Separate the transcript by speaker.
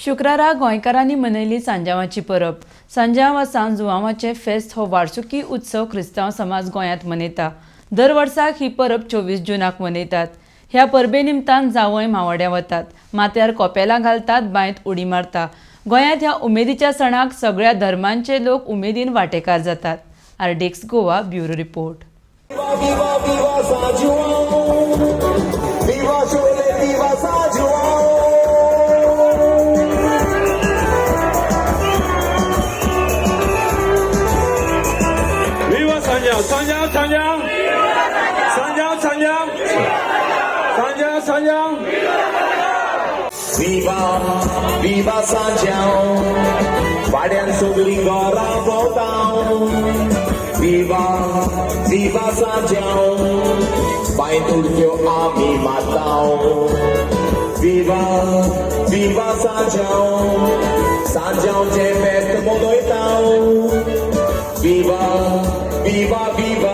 Speaker 1: शुक्रारा गोंयकारांनी मनयली सांजावाची परब. सांजाव वा सांज जुवांवाचें फेस्त हो वार्सुकी उत्सव क्रिस्तांव समाज गोंयांत मनयता. दर वर्साक ही परब 24 जूनाक मनयतात. ह्या परबे निमतान जावंय मावड्या वतात, माथ्यार कोपेलां घालतात, बांयत उडी मारता. गोंयांत ह्या उमेदीच्या सणाक सगळ्या धर्मांचे लोक उमेदीन वांटेकार जातात. आरडेक्स Goa bureau report.
Speaker 2: Sanjao, Sanjao, Sanjao, Sanjao, Sanjao, Sanjao, Sanjao.
Speaker 3: Viva, viva Sanjao, वाड्यान सगळी घरां भोंवताव. Viva, viva Sanjao, बांयत उडक्यो आमी मारताव. Viva, viva Sanjao, सांजावचें फेस्त मनयताव. Viva, viva, viva.